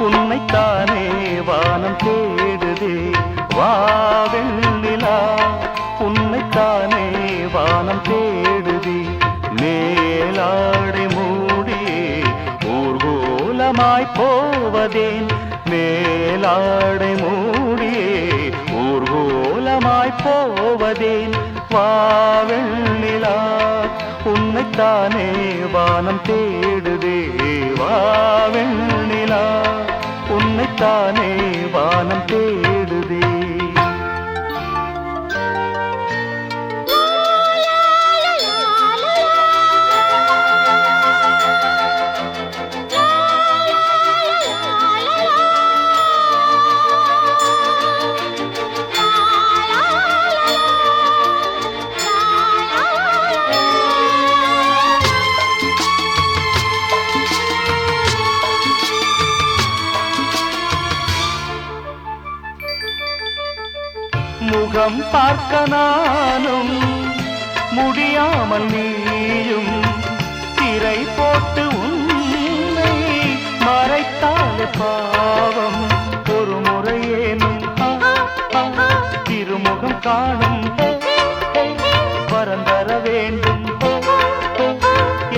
உன்னைத்தானே வானம் தேடுதே வா வெண்ணிலா உன்னைத்தானே வானம் தேடுதே மேலாடை மூடியே ஊர்கோலமாய் போவதேன் மேலாடை மூடியே ஊர்கோலமாய் போவதேன் வா வெண்ணிலா உன்னைத்தானே வானம் தேடுதே வா வெண்ணிலா உன்னைத்தானே வானம் தேடுதே முகம் பார்க்க நானும் முடியாமல் நீயும் திரை போட்டு உன்னை மறைத்தாலே பாவம் ஒரு முறையேனும் திருமுகம் காணும் வரந்தர வேண்டும்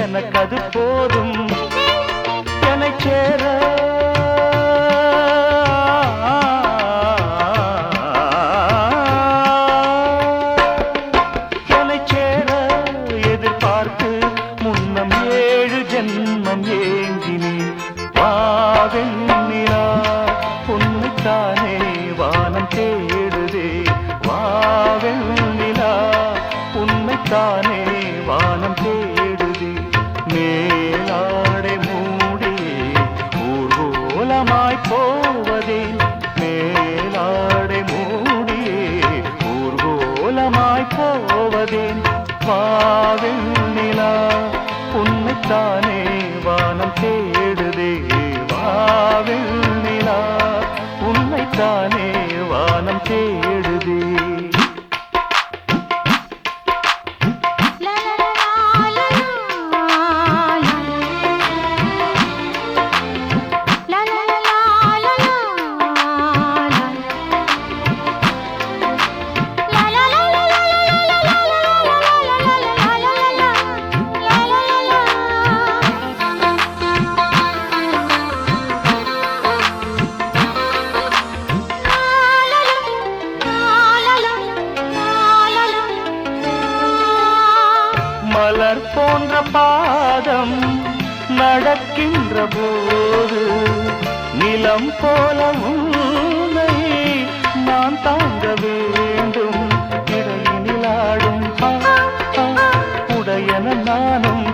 எனக்கு அது போதும் என்னை சேர வெண்ணிலா உன்னைத்தானே வானம் தேடுதே வா வெண்ணிலா உன்னைத்தானே வானம் தேடுதே மேலாடை மூடியே ஊர்கோலமாய் போவதே மேலாடை மூடியே ஊர்கோலமாய் போவதேன் வா வெண்ணிலா உன்னைத்தானே வானம் தேடுதே வெண்ணிலா உன்னைத்தானே வானம் தேடுதே மலர் போன்ற பாதம் நடக்கின்ற போது நிலம் போல உன்னை நான் தாங்க வேண்டும் இடையினிலாடும் உடையன நானும்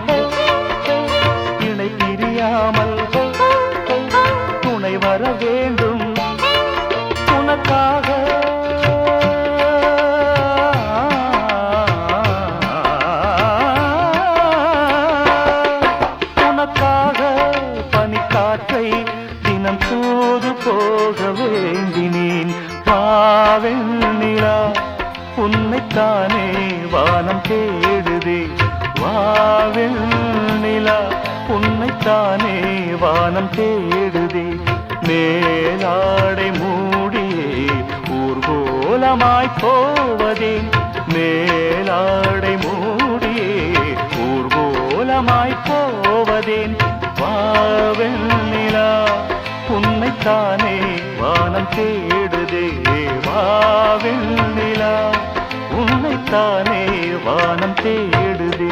இணை பிரியாமல் துணை வர வேண்டும் உனக்காக பனிக்காற்றை தினம் தூது போக வேண்டினேன் வெண்ணிலா உன்னைத்தானே வானம் தேடுதே வா வெண்ணிலா உன்னைத்தானே வானம் தேடுதே மேலாடை மூடியே ஊர்கோலமாய் போவதேன் மேலாடை மூடியே ஊர்கோலமாய் போவதேன் வா வெண்ணிலா உன்னைத்தானே வானம் தேடுதே வா வெண்ணிலா உன்னைத்தானே வானம் தேடுதே